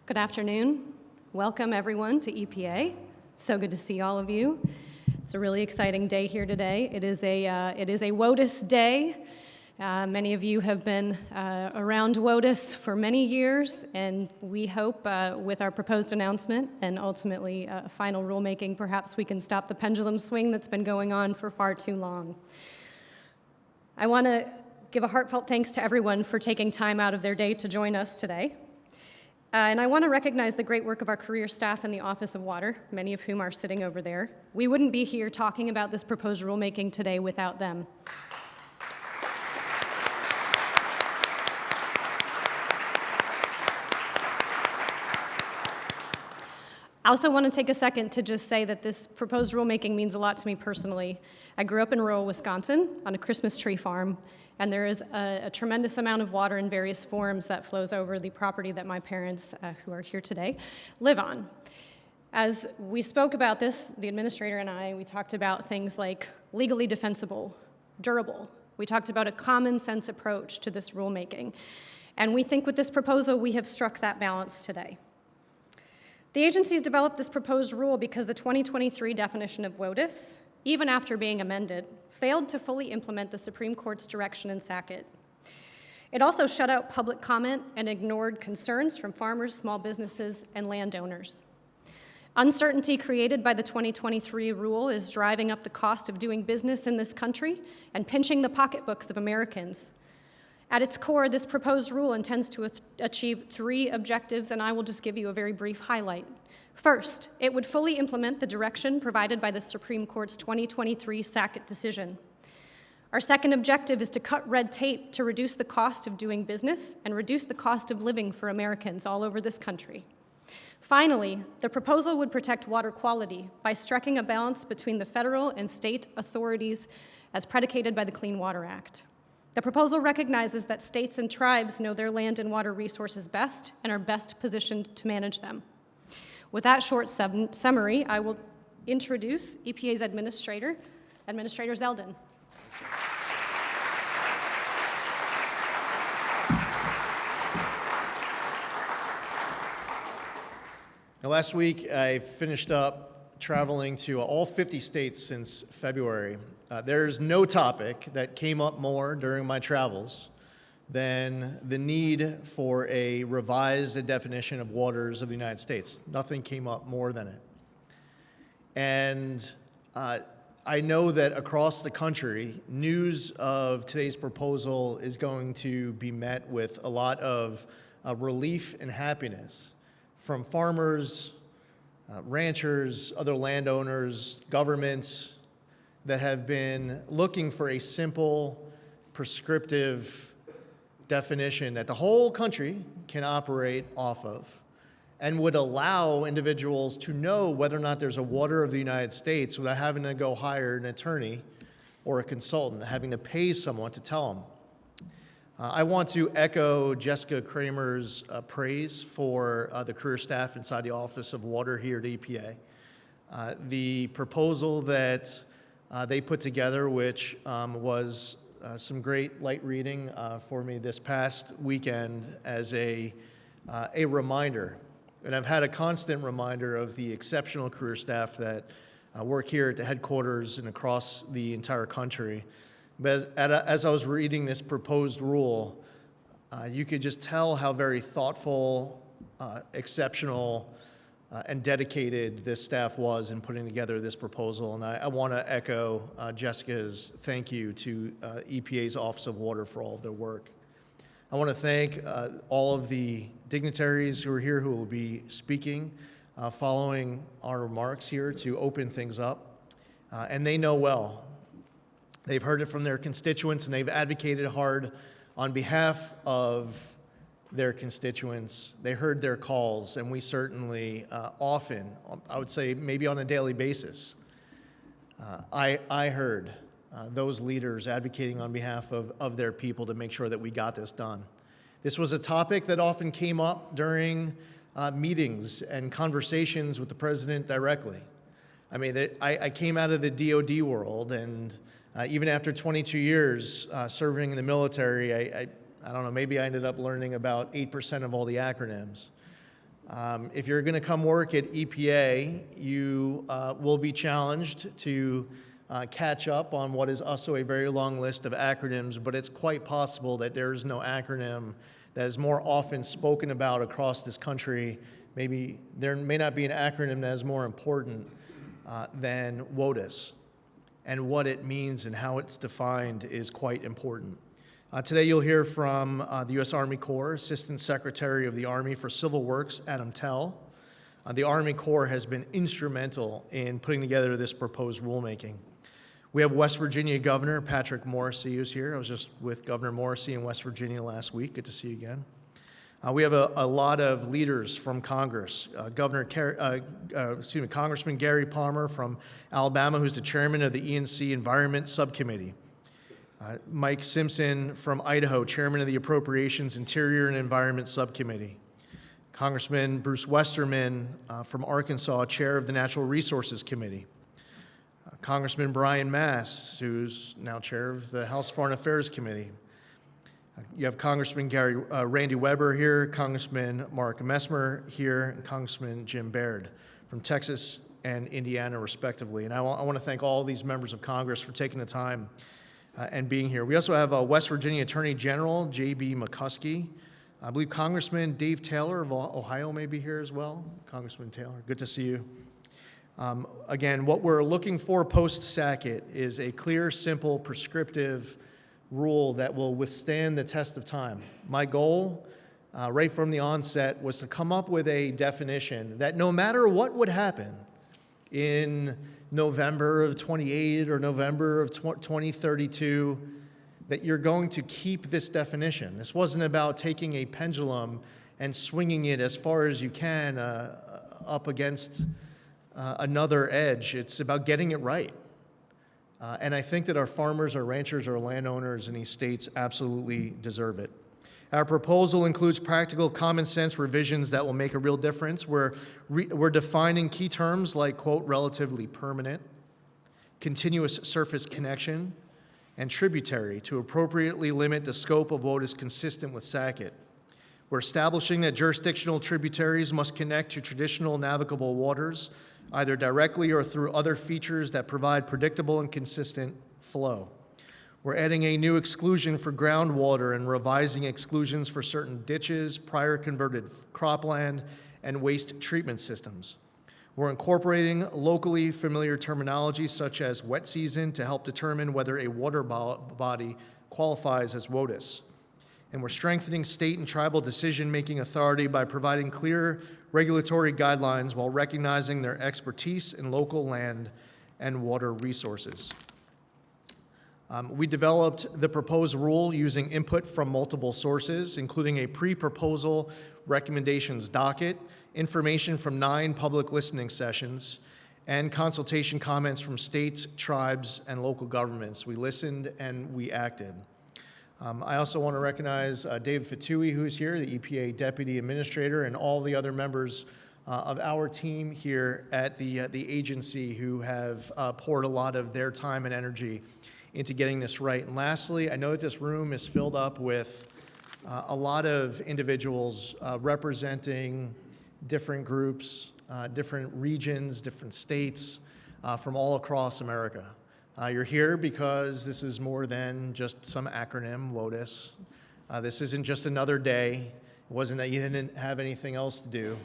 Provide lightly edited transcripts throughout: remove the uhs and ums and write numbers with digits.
Good afternoon. Welcome everyone to EPA. It's so good to see all of you. It's a really exciting day here today. It is a WOTUS day. Many of you have been around WOTUS for many years, and we hope with our proposed announcement and ultimately final rulemaking, perhaps we can stop the pendulum swing that's been going on for far too long. I want to give a heartfelt thanks to everyone for taking time out of their day to join us today. And I want to recognize the great work of our career staff in the Office of Water, many of whom are sitting over there. We wouldn't be here talking about this proposed rulemaking today without them. I also want to take a second to just say that this proposed rulemaking means a lot to me personally. I grew up in rural Wisconsin on a Christmas tree farm, and there is a tremendous amount of water in various forms that flows over the property that my parents, who are here today, live on. As we spoke about this, the administrator and I, we talked about things like legally defensible, durable. We talked about a common sense approach to this rulemaking. And we think with this proposal, we have struck that balance today. The agencies developed this proposed rule because the 2023 definition of WOTUS, even after being amended, failed to fully implement the Supreme Court's direction in Sackett. It also shut out public comment and ignored concerns from farmers, small businesses, and landowners. Uncertainty created by the 2023 rule is driving up the cost of doing business in this country and pinching the pocketbooks of Americans. At its core, this proposed rule intends to achieve three objectives, and I will just give you a very brief highlight. First, it would fully implement the direction provided by the Supreme Court's 2023 Sackett decision. Our second objective is to cut red tape to reduce the cost of doing business and reduce the cost of living for Americans all over this country. Finally, the proposal would protect water quality by striking a balance between the federal and state authorities as predicated by the Clean Water Act. The proposal recognizes that states and tribes know their land and water resources best and are best positioned to manage them. With that short summary, I will introduce EPA's Administrator Zeldin. Now, last week, I finished up traveling to all 50 states since February. There's no topic that came up more during my travels than the need for a revised definition of waters of the United States. Nothing came up more than it. And I know that across the country, news of today's proposal is going to be met with a lot of relief and happiness from farmers, ranchers, other landowners, governments that have been looking for a simple, prescriptive definition that the whole country can operate off of and would allow individuals to know whether or not there's a water of the United States without having to go hire an attorney or a consultant, having to pay someone to tell them. I want to echo Jessica Kramer's praise for the career staff inside the Office of Water here at EPA. The proposal that they put together, which was some great light reading for me this past weekend as a reminder. And I've had a constant reminder of the exceptional career staff that work here at the headquarters and across the entire country. But as I was reading this proposed rule, you could just tell how very thoughtful, exceptional, and dedicated this staff was in putting together this proposal. And I want to echo Jessica's thank you to EPA's Office of Water for all of their work. I want to thank all of the dignitaries who are here who will be speaking following our remarks here to open things up. And they know well. They've heard it from their constituents, and they've advocated hard on behalf of their constituents. They heard their calls, and we certainly often, I would say maybe on a daily basis, I heard those leaders advocating on behalf of their people to make sure that we got this done. This was a topic that often came up during meetings and conversations with the president directly. I mean, I came out of the DoD world, and even after 22 years serving in the military, I don't know, maybe I ended up learning about 8% of all the acronyms. If you're going to come work at EPA, you will be challenged to catch up on what is also a very long list of acronyms, but it's quite possible that there is no acronym that is more often spoken about across this country. Maybe there may not be an acronym that is more important than WOTUS. And what it means and how it's defined is quite important. Today you'll hear from the U.S. Army Corps Assistant Secretary of the Army for Civil Works, Adam Tell. The Army Corps has been instrumental in putting together this proposed rulemaking. We have West Virginia Governor Patrick Morrisey, who's here. I was just with Governor Morrisey in West Virginia last week. Good to see you again. We have a lot of leaders from Congress. Congressman Gary Palmer from Alabama, who's the chairman of the ENC Environment Subcommittee. Mike Simpson from Idaho, chairman of the Appropriations, Interior, and Environment Subcommittee. Congressman Bruce Westerman from Arkansas, chair of the Natural Resources Committee. Congressman Brian Mass, who's now chair of the House Foreign Affairs Committee. You have Congressman Randy Weber here, Congressman Mark Messmer here, and Congressman Jim Baird from Texas and Indiana, respectively. And I want to thank all these members of Congress for taking the time and being here. We also have West Virginia Attorney General J.B. McCuskey. I believe Congressman Dave Taylor of Ohio may be here as well. Congressman Taylor, good to see you. Again, what we're looking for post-Sackett is a clear, simple, prescriptive rule that will withstand the test of time. My goal, right from the onset, was to come up with a definition that no matter what would happen in November of 28 or November of 2032, that you're going to keep this definition. This wasn't about taking a pendulum and swinging it as far as you can up against another edge. It's about getting it right. And I think that our farmers, our ranchers, our landowners in these states absolutely deserve it. Our proposal includes practical, common sense revisions that will make a real difference. We're defining key terms like, quote, relatively permanent, continuous surface connection, and tributary to appropriately limit the scope of what is consistent with Sackett. We're establishing that jurisdictional tributaries must connect to traditional navigable waters, either directly or through other features that provide predictable and consistent flow. We're adding a new exclusion for groundwater and revising exclusions for certain ditches, prior converted cropland, and waste treatment systems. We're incorporating locally familiar terminology such as wet season to help determine whether a water body qualifies as WOTUS. And we're strengthening state and tribal decision-making authority by providing clear regulatory guidelines while recognizing their expertise in local land and water resources. We developed the proposed rule using input from multiple sources, including a pre-proposal recommendations docket, information from 9 public listening sessions, and consultation comments from states, tribes, and local governments. We listened and we acted. I also want to recognize Dave Fatui, who's here, the EPA Deputy Administrator, and all the other members of our team here at the agency who have poured a lot of their time and energy into getting this right. And lastly, I know that this room is filled up with a lot of individuals representing different groups, different regions, different states from all across America. You're here because this is more than just some acronym, WOTUS. This isn't just another day. It wasn't that you didn't have anything else to do.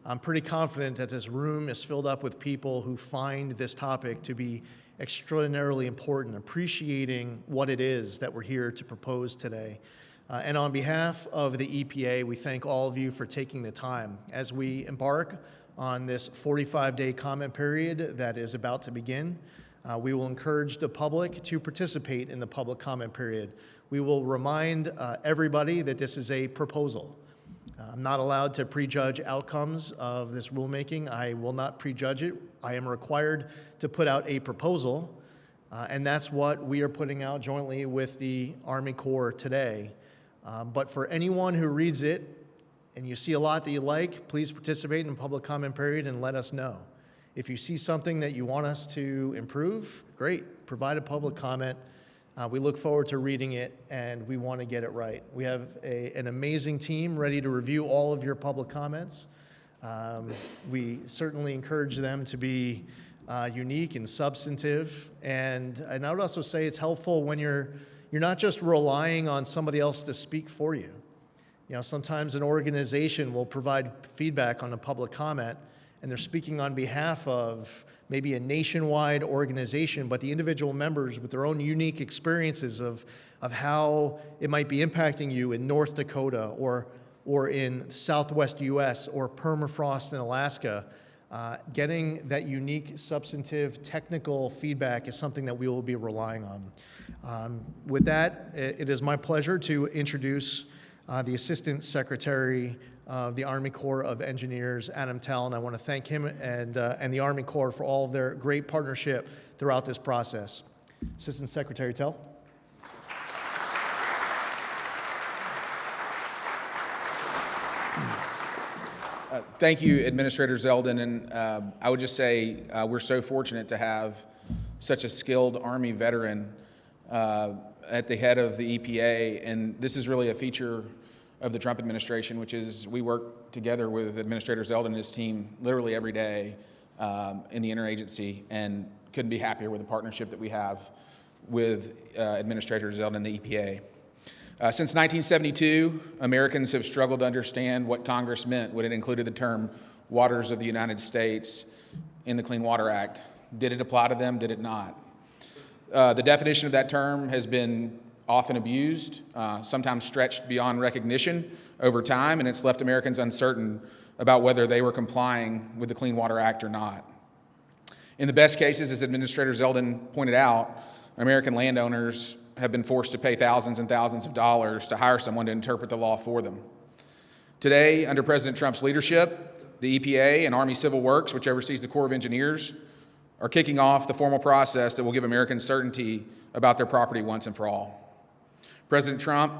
I'm pretty confident that this room is filled up with people who find this topic to be extraordinarily important, appreciating what it is that we're here to propose today. And on behalf of the EPA, we thank all of you for taking the time as we embark on this 45-day comment period that is about to begin. We will encourage the public to participate in the public comment period. We will remind everybody that this is a proposal. I'm not allowed to prejudge outcomes of this rulemaking. I will not prejudge it. I am required to put out a proposal, and that's what we are putting out jointly with the Army Corps today. But for anyone who reads it and you see a lot that you like, please participate in the public comment period and let us know. If you see something that you want us to improve, great, provide a public comment. We look forward to reading it, and we want to get it right. We have an amazing team ready to review all of your public comments. We certainly encourage them to be unique and substantive, and I would also say it's helpful when you're not just relying on somebody else to speak for you. You know, sometimes an organization will provide feedback on a public comment, and they're speaking on behalf of maybe a nationwide organization, but the individual members with their own unique experiences of how it might be impacting you in North Dakota or in Southwest U.S. or permafrost in Alaska. Getting that unique, substantive, technical feedback is something that we will be relying on. With that, it is my pleasure to introduce the Assistant Secretary of the Army Corps of Engineers, Adam Tell, and I want to thank him and the Army Corps for all of their great partnership throughout this process. Assistant Secretary Tell. Thank you, Administrator Zeldin, and I would just say we're so fortunate to have such a skilled Army veteran at the head of the EPA, and this is really a feature of the Trump administration, which is we work together with Administrator Zeldin and his team literally every day in the interagency, and couldn't be happier with the partnership that we have with Administrator Zeldin and the EPA. Since 1972, Americans have struggled to understand what Congress meant when it included the term waters of the United States in the Clean Water Act. Did it apply to them? Did it not? The definition of that term has been often abused, sometimes stretched beyond recognition over time, and it's left Americans uncertain about whether they were complying with the Clean Water Act or not. In the best cases, as Administrator Zeldin pointed out, American landowners have been forced to pay thousands and thousands of dollars to hire someone to interpret the law for them. Today, under President Trump's leadership, the EPA and Army Civil Works, which oversees the Corps of Engineers, are kicking off the formal process that will give Americans certainty about their property once and for all. President Trump,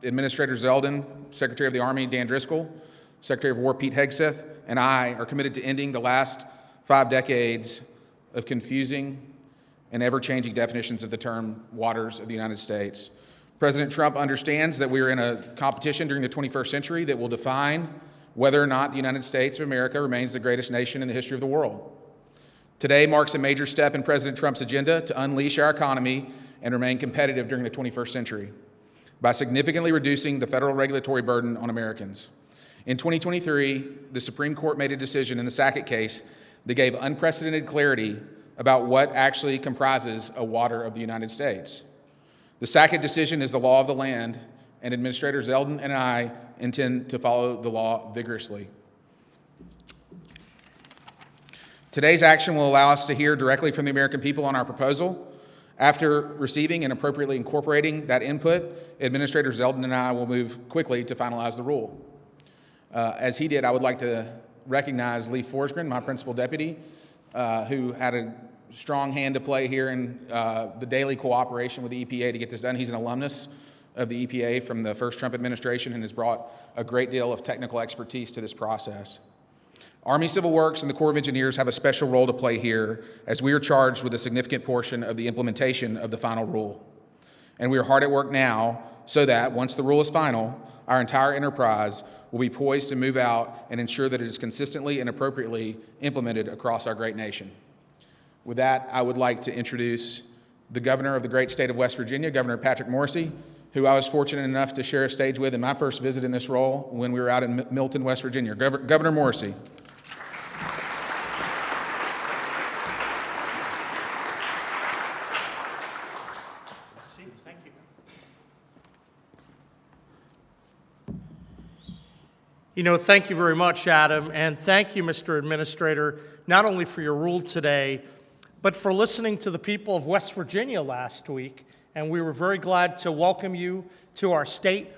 Administrator Zeldin, Secretary of the Army Dan Driscoll, Secretary of War Pete Hegseth, and I are committed to ending the last 5 decades of confusing and ever-changing definitions of the term waters of the United States. President Trump understands that we are in a competition during the 21st century that will define whether or not the United States of America remains the greatest nation in the history of the world. Today marks a major step in President Trump's agenda to unleash our economy and remain competitive during the 21st century by significantly reducing the federal regulatory burden on Americans. In 2023, the Supreme Court made a decision in the Sackett case that gave unprecedented clarity about what actually comprises a water of the United States. The Sackett decision is the law of the land, and Administrator Zeldin and I intend to follow the law vigorously. Today's action will allow us to hear directly from the American people on our proposal. After receiving and appropriately incorporating that input, Administrator Zeldin and I will move quickly to finalize the rule. As he did, I would like to recognize Lee Forsgren, my principal deputy, who had a strong hand to play here in the daily cooperation with the EPA to get this done. He's an alumnus of the EPA from the first Trump administration and has brought a great deal of technical expertise to this process. Army Civil Works and the Corps of Engineers have a special role to play here as we are charged with a significant portion of the implementation of the final rule. And we are hard at work now so that once the rule is final, our entire enterprise will be poised to move out and ensure that it is consistently and appropriately implemented across our great nation. With that, I would like to introduce the governor of the great state of West Virginia, Governor Patrick Morrisey, who I was fortunate enough to share a stage with in my first visit in this role when we were out in Milton, West Virginia. Governor Morrisey. Thank you. You know, thank you very much, Adam, and thank you, Mr. Administrator, not only for your rule today, but for listening to the people of West Virginia last week. And we were very glad to welcome you to our state,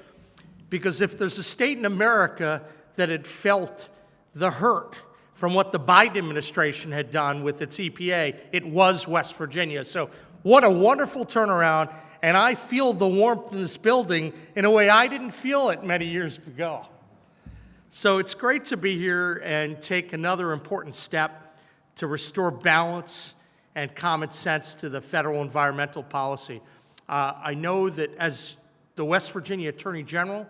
because if there's a state in America that had felt the hurt from what the Biden administration had done with its EPA, it was West Virginia. So what a wonderful turnaround, and I feel the warmth in this building in a way I didn't feel it many years ago. So it's great to be here and take another important step to restore balance and common sense to the federal environmental policy. I know that as the West Virginia Attorney General,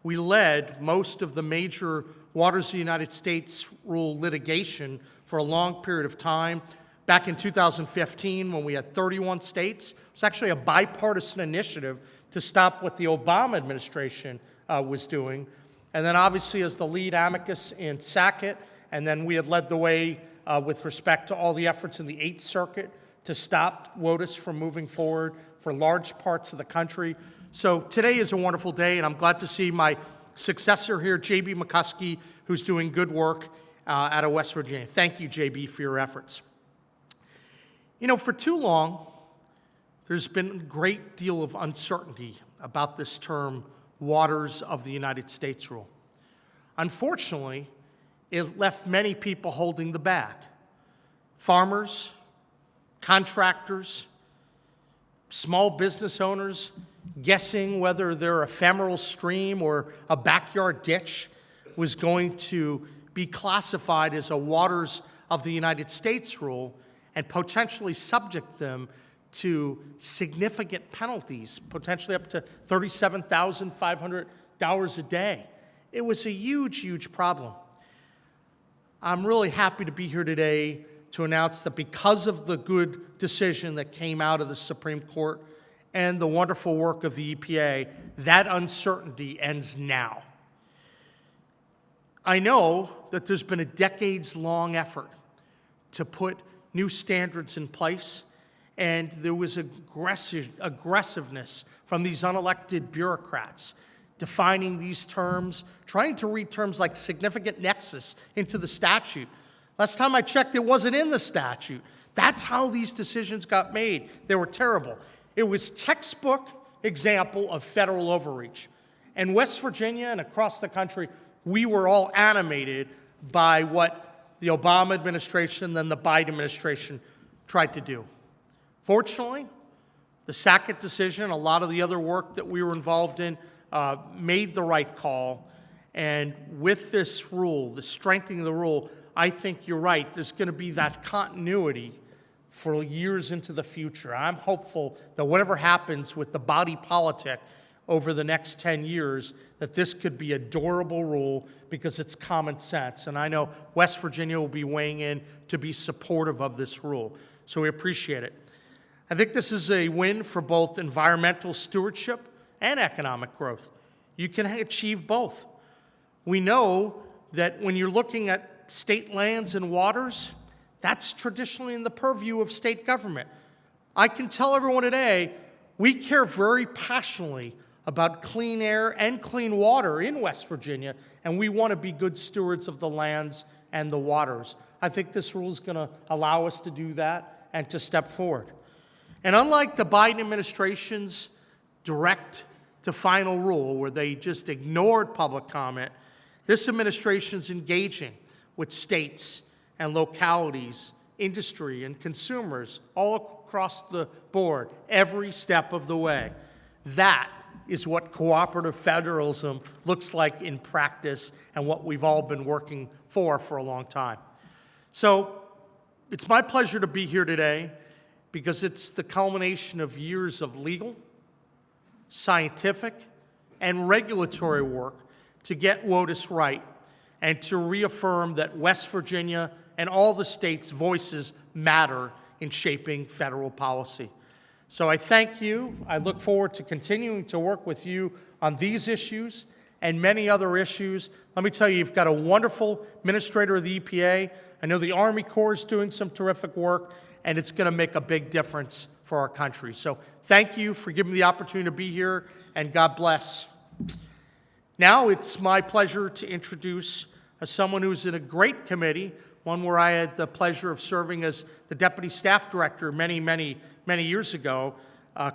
we led most of the major Waters of the United States rule litigation for a long period of time. Back in 2015, when we had 31 states, it was actually a bipartisan initiative to stop what the Obama administration was doing. And then obviously as the lead amicus in Sackett, and then we had led the way with respect to all the efforts in the Eighth Circuit to stop WOTUS from moving forward for large parts of the country. So today is a wonderful day, and I'm glad to see my successor here, J.B. McCuskey, who's doing good work out of West Virginia. Thank you, J.B., for your efforts. You know, for too long, there's been a great deal of uncertainty about this term, Waters of the United States rule. Unfortunately, it left many people holding the bag. Farmers, contractors, small business owners, guessing whether their ephemeral stream or a backyard ditch was going to be classified as a Waters of the United States rule and potentially subject them to significant penalties, potentially up to $37,500 a day. It was a huge, huge problem. I'm really happy to be here today to announce that because of the good decision that came out of the Supreme Court and the wonderful work of the EPA, that uncertainty ends now. I know that there's been a decades-long effort to put new standards in place, and there was aggressiveness from these unelected bureaucrats defining these terms, trying to read terms like significant nexus into the statute. Last time I checked, it wasn't in the statute. That's how these decisions got made. They were terrible. It was textbook example of federal overreach. And West Virginia and across the country, we were all animated by what the Obama administration, then the Biden administration tried to do. Fortunately, the Sackett decision, a lot of the other work that we were involved in, made the right call. And with this rule, the strengthening of the rule, I think you're right. There's going to be that continuity for years into the future. I'm hopeful that whatever happens with the body politic over the next 10 years, that this could be a durable rule because it's common sense. And I know West Virginia will be weighing in to be supportive of this rule. So we appreciate it. I think this is a win for both environmental stewardship and economic growth. You can achieve both. We know that when you're looking at state lands and waters, that's traditionally in the purview of state government. I can tell everyone today, we care very passionately about clean air and clean water in West Virginia, and we want to be good stewards of the lands and the waters. I think this rule is going to allow us to do that and to step forward. And unlike the Biden administration's direct to final rule, where they just ignored public comment, this administration's engaging with states and localities, industry and consumers all across the board, every step of the way. That is what cooperative federalism looks like in practice and what we've all been working for a long time. So it's my pleasure to be here today because it's the culmination of years of legal, scientific, and regulatory work to get WOTUS right and to reaffirm that West Virginia and all the states' voices matter in shaping federal policy. So I thank you. I look forward to continuing to work with you on these issues and many other issues. Let me tell you, you've got a wonderful administrator of the EPA. I know the Army Corps is doing some terrific work, and it's going to make a big difference for our country. So thank you for giving me the opportunity to be here, and God bless. Now it's my pleasure to introduce someone who's in a great committee, one where I had the pleasure of serving as the Deputy Staff Director many years ago,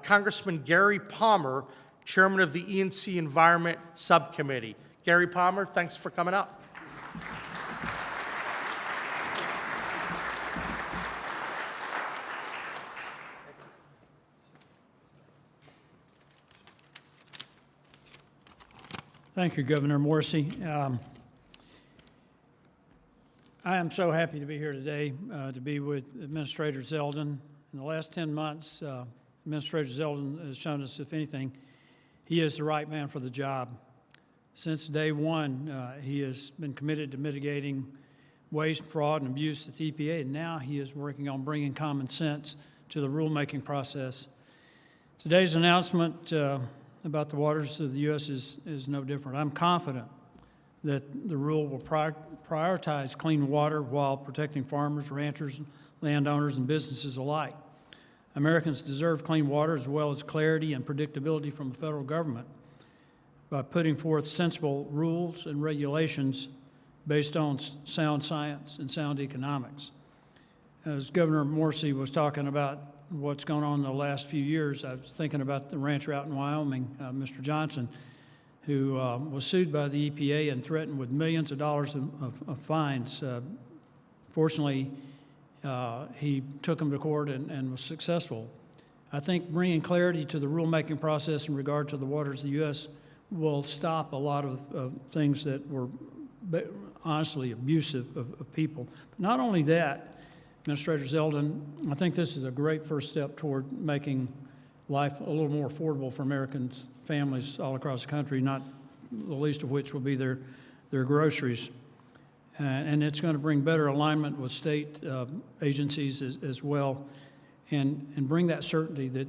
Congressman Gary Palmer, Chairman of the E&C Environment Subcommittee. Gary Palmer, thanks for coming up. Thank you, Governor Morrissey. I am so happy to be here today to be with Administrator Zeldin. In the last 10 months, Administrator Zeldin has shown us, if anything, he is the right man for the job. Since day one, he has been committed to mitigating waste, fraud, and abuse at the EPA, and now he is working on bringing common sense to the rulemaking process. Today's announcement about the waters of the U.S. is no different. I'm confident that the rule will prioritize clean water while protecting farmers, ranchers, landowners, and businesses alike. Americans deserve clean water as well as clarity and predictability from the federal government by putting forth sensible rules and regulations based on sound science and sound economics. As Governor Morsi was talking about what's going on in the last few years, I was thinking about the rancher out in Wyoming, Mr. Johnson, who was sued by the EPA and threatened with millions of dollars of fines. Fortunately, he took them to court and was successful. I think bringing clarity to the rulemaking process in regard to the waters of the U.S. will stop a lot of things that were honestly abusive of people. But not only that, Administrator Zeldin, I think this is a great first step toward making life a little more affordable for Americans, families all across the country, not the least of which will be their groceries. And it's going to bring better alignment with state agencies as well, and bring that certainty that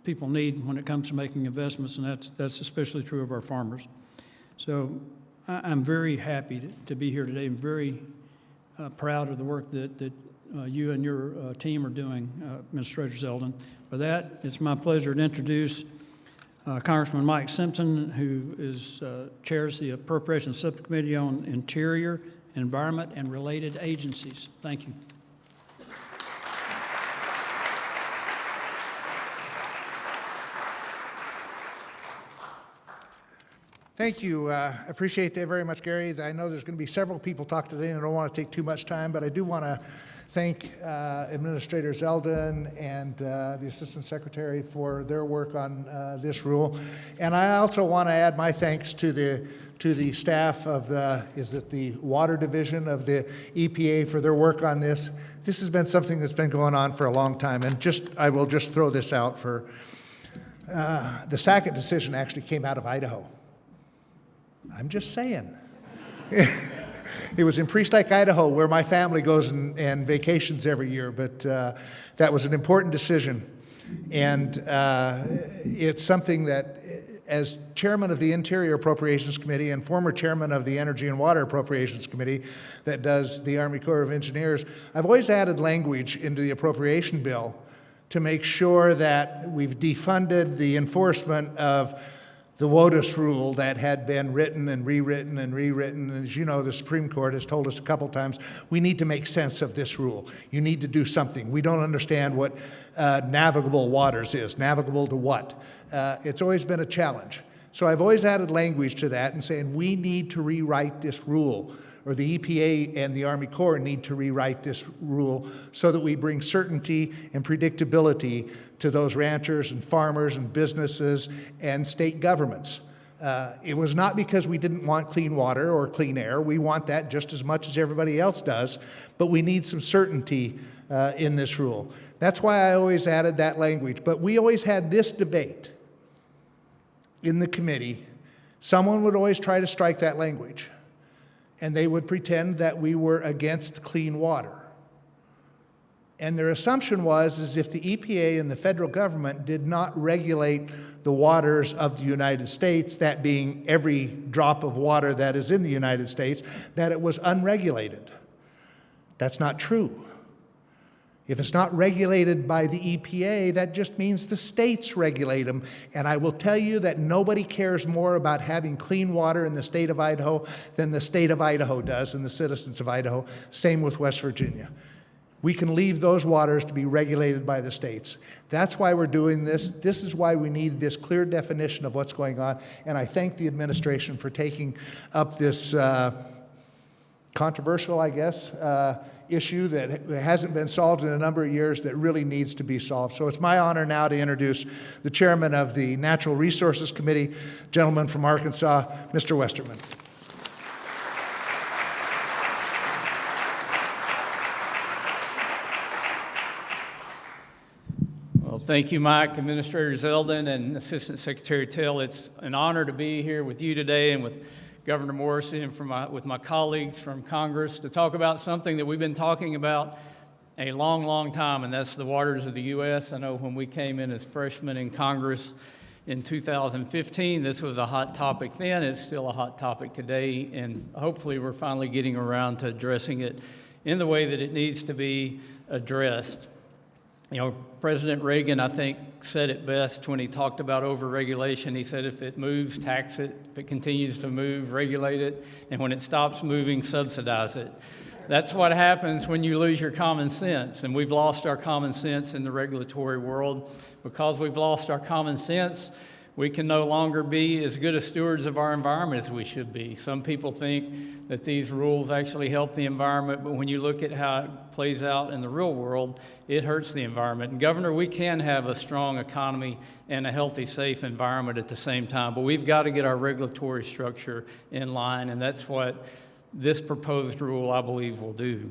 people need when it comes to making investments, and that's especially true of our farmers. So I'm very happy to be here today. I'm very proud of the work that you and your team are doing, Administrator Zeldin. For that, it's my pleasure to introduce Congressman Mike Simpson, who chairs the Appropriations Subcommittee on Interior, Environment, and Related Agencies. Thank you. Thank you. I appreciate that very much, Gary. I know there's going to be several people talk today, and I don't want to take too much time, but I do want to thank Administrator Zeldin and the Assistant Secretary for their work on this rule. And I also want to add my thanks to the staff of the Water Division of the EPA for their work on this. This has been something that's been going on for a long time, and I will just throw this out for the Sackett decision actually came out of Idaho. I'm just saying. It was in Priest Lake, Idaho, where my family goes and vacations every year, but that was an important decision. And it's something that, as chairman of the Interior Appropriations Committee and former chairman of the Energy and Water Appropriations Committee that does the Army Corps of Engineers, I've always added language into the appropriation bill to make sure that we've defunded the enforcement of the WOTUS rule that had been written and rewritten and rewritten. And as you know, the Supreme Court has told us a couple times, we need to make sense of this rule. You need to do something. We don't understand what navigable waters is. Navigable to what? It's always been a challenge. So I've always added language to that and saying we need to rewrite this rule, or the EPA and the Army Corps need to rewrite this rule so that we bring certainty and predictability to those ranchers and farmers and businesses and state governments. It was not because we didn't want clean water or clean air. We want that just as much as everybody else does, but we need some certainty in this rule. That's why I always added that language. But we always had this debate in the committee. Someone would always try to strike that language, and they would pretend that we were against clean water. And their assumption is if the EPA and the federal government did not regulate the waters of the United States, that being every drop of water that is in the United States, that it was unregulated. That's not true. If it's not regulated by the EPA, that just means the states regulate them. And I will tell you that nobody cares more about having clean water in the state of Idaho than the state of Idaho does and the citizens of Idaho. Same with West Virginia. We can leave those waters to be regulated by the states. That's why we're doing this. This is why we need this clear definition of what's going on. And I thank the administration for taking up this controversial, I guess, issue that hasn't been solved in a number of years that really needs to be solved. So it's my honor now to introduce the chairman of the Natural Resources Committee, gentleman from Arkansas, Mr. Westerman. Well, Thank you, Mike, Administrator Zeldin, and Assistant Secretary Tell. It's an honor to be here with you today and with Governor Morrissey and with my colleagues from Congress to talk about something that we've been talking about a long, long time, and that's the waters of the U.S. I know when we came in as freshmen in Congress in 2015, this was a hot topic then. It's still a hot topic today, and hopefully we're finally getting around to addressing it in the way that it needs to be addressed. You know, President Reagan, I think, said it best when he talked about overregulation. He said, if it moves, tax it. If it continues to move, regulate it. And when it stops moving, subsidize it. That's what happens when you lose your common sense. And we've lost our common sense in the regulatory world. Because we've lost our common sense, we can no longer be as good as stewards of our environment as we should be. Some people think that these rules actually help the environment, but when you look at how it plays out in the real world, it hurts the environment. And Governor, we can have a strong economy and a healthy, safe environment at the same time, but we've got to get our regulatory structure in line, and that's what this proposed rule, I believe, will do.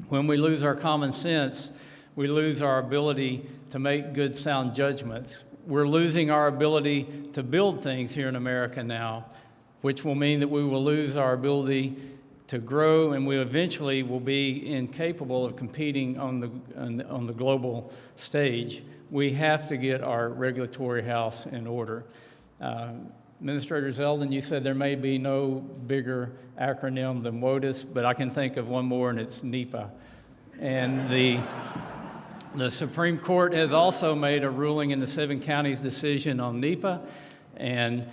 When we lose our common sense, we lose our ability to make good, sound judgments. We're losing our ability to build things here in America now, which will mean that we will lose our ability to grow, and we eventually will be incapable of competing on the global stage. We have to get our regulatory house in order. Administrator Zeldin, you said there may be no bigger acronym than WOTUS, but I can think of one more, and it's NEPA. And the Supreme Court has also made a ruling in the 7 counties decision on NEPA, and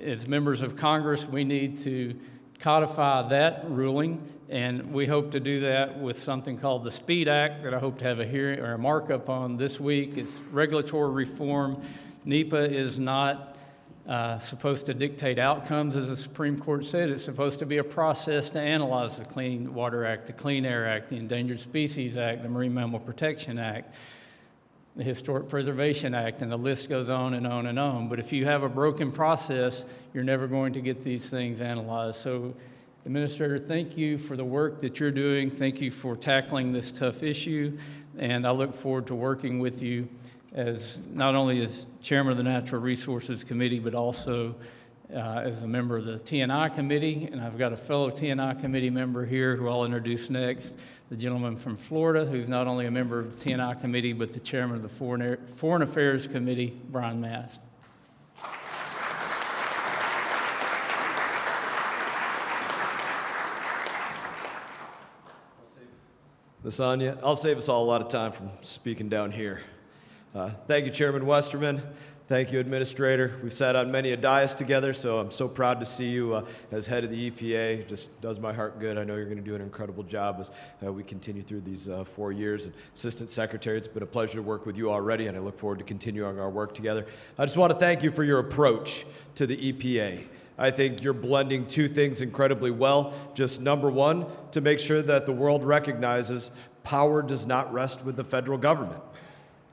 as members of Congress, we need to codify that ruling, and we hope to do that with something called the SPEED Act that I hope to have a hearing or a markup on this week. It's regulatory reform. NEPA is not supposed to dictate outcomes, as the Supreme Court said. It's supposed to be a process to analyze the Clean Water Act, the Clean Air Act, the Endangered Species Act, the Marine Mammal Protection Act, the Historic Preservation Act, and the list goes on and on and on. But if you have a broken process, you're never going to get these things analyzed. So, Administrator, thank you for the work that you're doing. Thank you for tackling this tough issue, and I look forward to working with you as not only as chairman of the Natural Resources Committee, but also as a member of the T&I Committee. And I've got a fellow T&I Committee member here who I'll introduce next, the gentleman from Florida, who's not only a member of the T&I Committee, but the chairman of the Foreign Affairs Committee, Brian Mast. Lasagna, I'll save us all a lot of time from speaking down here. Thank you, Chairman Westerman. Thank you, Administrator. We've sat on many a dais together, so I'm so proud to see you as head of the EPA. It just does my heart good. I know you're going to do an incredible job as we continue through these 4 years. And Assistant Secretary, it's been a pleasure to work with you already, and I look forward to continuing our work together. I just want to thank you for your approach to the EPA. I think you're blending two things incredibly well. Just number one, to make sure that the world recognizes power does not rest with the federal government.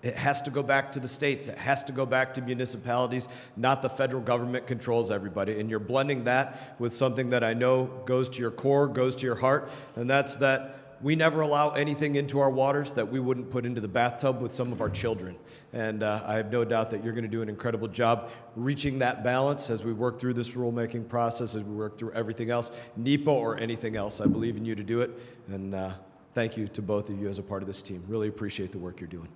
It has to go back to the states. It has to go back to municipalities. Not the federal government controls everybody. And you're blending that with something that I know goes to your core, goes to your heart, and that's that we never allow anything into our waters that we wouldn't put into the bathtub with some of our children. And I have no doubt that you're going to do an incredible job reaching that balance as we work through this rulemaking process, as we work through everything else, NEPA or anything else. I believe in you to do it. And thank you to both of you as a part of this team. Really appreciate the work you're doing.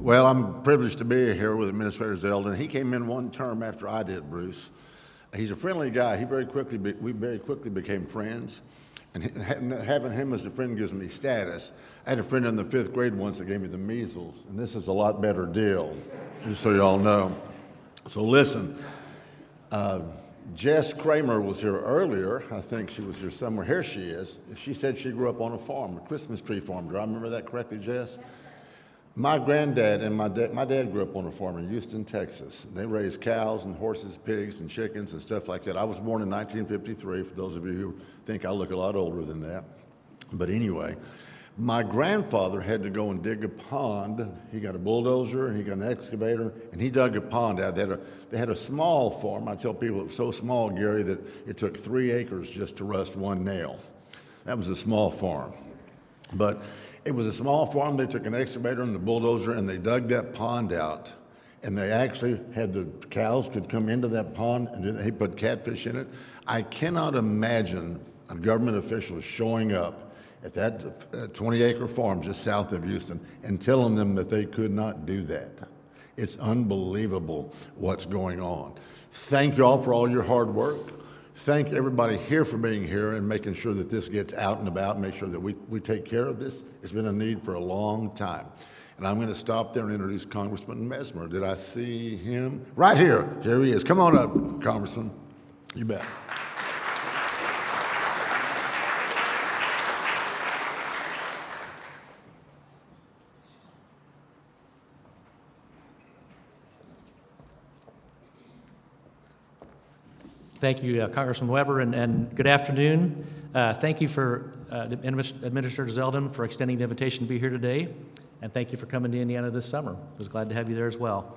Well, I'm privileged to be here with Administrator Zeldin. He came in one term after I did, Bruce. He's a friendly guy. We very quickly became friends. And having him as a friend gives me status. I had a friend in the 5th grade once that gave me the measles, and this is a lot better deal, just so you all know. So listen, Jess Kramer was here earlier. I think she was here somewhere. Here she is. She said she grew up on a farm, a Christmas tree farm. Do I remember that correctly, Jess? My granddad and my dad grew up on a farm in Houston, Texas. They raised cows and horses, pigs and chickens and stuff like that. I was born in 1953, for those of you who think I look a lot older than that. But anyway, my grandfather had to go and dig a pond. He got a bulldozer and he got an excavator, and he dug a pond out. They had a small farm. I tell people it was so small, Gary, that it took 3 acres just to rust one nail. That was a small farm. But it was a small farm. They took an excavator and the bulldozer and they dug that pond out. And they actually had the cows could come into that pond and they put catfish in it. I cannot imagine a government official showing up at that 20-acre farm just south of Houston and telling them that they could not do that. It's unbelievable what's going on. Thank you all for all your hard work. Thank everybody here for being here and making sure that this gets out and about, make sure that we take care of this. It's been a need for a long time. And I'm going to stop there and introduce Congressman Mesmer. Did I see him? Right here. Here he is. Come on up, Congressman. You bet. Thank you, Congressman Weber, and good afternoon. Thank you for Administrator Zeldin for extending the invitation to be here today, and thank you for coming to Indiana this summer. I was glad to have you there as well.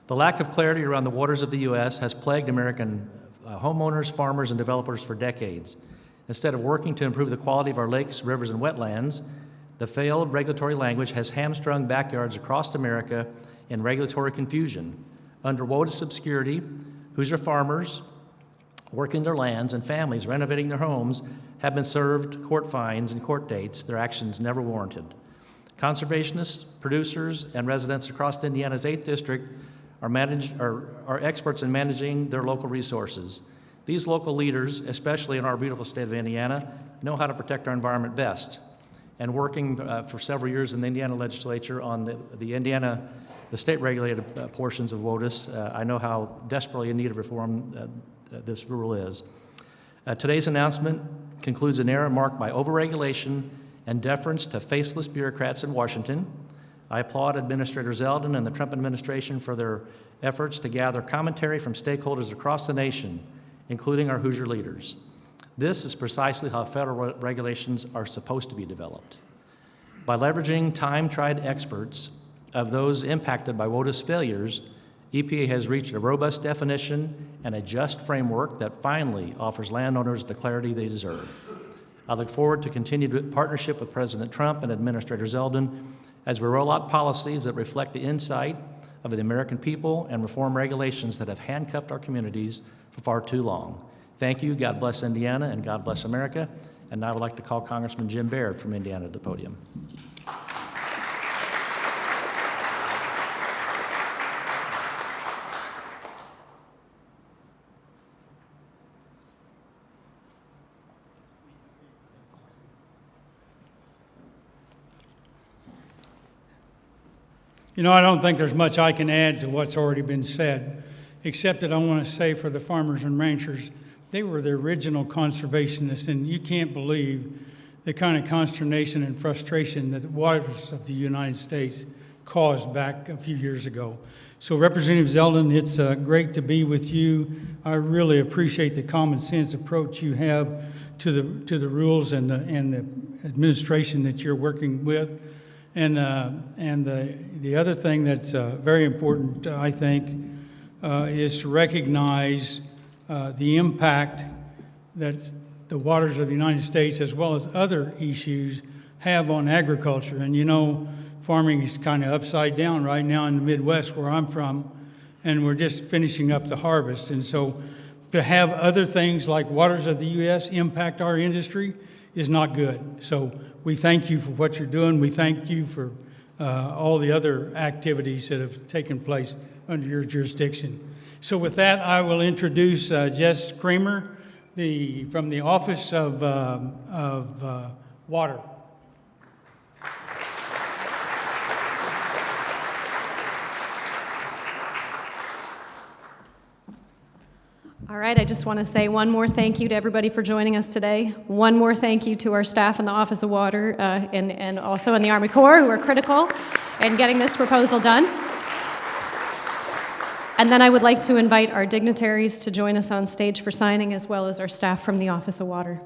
The lack of clarity around the waters of the U.S. has plagued American homeowners, farmers, and developers for decades. Instead of working to improve the quality of our lakes, rivers, and wetlands, the failed regulatory language has hamstrung backyards across America in regulatory confusion. Under WOTUS obscurity, Hoosier farmers working their lands and families renovating their homes have been served court fines and court dates their actions never warranted. Conservationists, producers, and residents across Indiana's 8th District are experts in managing their local resources. These local leaders, especially in our beautiful state of Indiana, know how to protect our environment best. And working for several years in the Indiana legislature on the state-regulated portions of WOTUS, I know how desperately in need of reform this rule is. Today's announcement concludes an era marked by overregulation and deference to faceless bureaucrats in Washington. I applaud Administrator Zeldin and the Trump administration for their efforts to gather commentary from stakeholders across the nation, including our Hoosier leaders. This is precisely how federal regulations are supposed to be developed. By leveraging time-tried experts of those impacted by WOTUS failures, EPA has reached a robust definition and a just framework that finally offers landowners the clarity they deserve. I look forward to continued partnership with President Trump and Administrator Zeldin as we roll out policies that reflect the insight of the American people and reform regulations that have handcuffed our communities for far too long. Thank you. God bless Indiana and God bless America. And now I would like to call Congressman Jim Baird from Indiana to the podium. You know, I don't think there's much I can add to what's already been said, except that I want to say for the farmers and ranchers, they were the original conservationists, and you can't believe the kind of consternation and frustration that the waters of the United States caused back a few years ago. So Representative Zeldin, it's great to be with you. I really appreciate the common sense approach you have to the rules and the administration that you're working with. And the other thing that's very important, I think, is to recognize the impact that the waters of the United States, as well as other issues, have on agriculture. And you know, farming is kind of upside down right now in the Midwest where I'm from, and we're just finishing up the harvest. And so to have other things like waters of the U.S. impact our industry is not good. So we thank you for what you're doing. We thank you for all the other activities that have taken place under your jurisdiction. So with that, I will introduce Jess Kramer from the Office of Water. All right, I just want to say one more thank you to everybody for joining us today. One more thank you to our staff in the Office of Water and also in the Army Corps who are critical in getting this proposal done. And then I would like to invite our dignitaries to join us on stage for signing, as well as our staff from the Office of Water.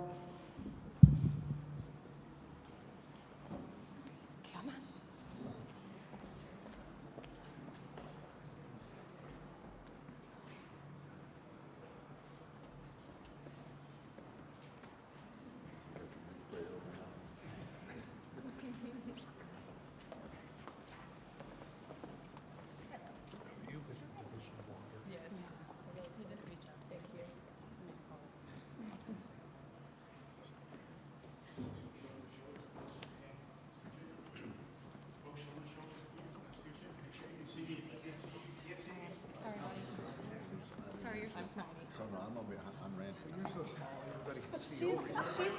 tiny. So no, I'm gonna be, I'm Randy. You're so small, everybody can see She's, you. she's,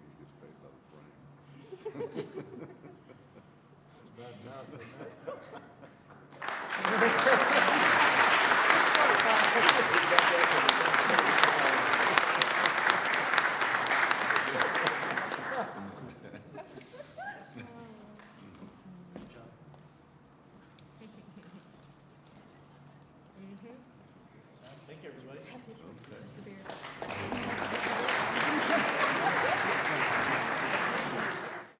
He gets paid by the frame. Thank you, everybody. That's the beer.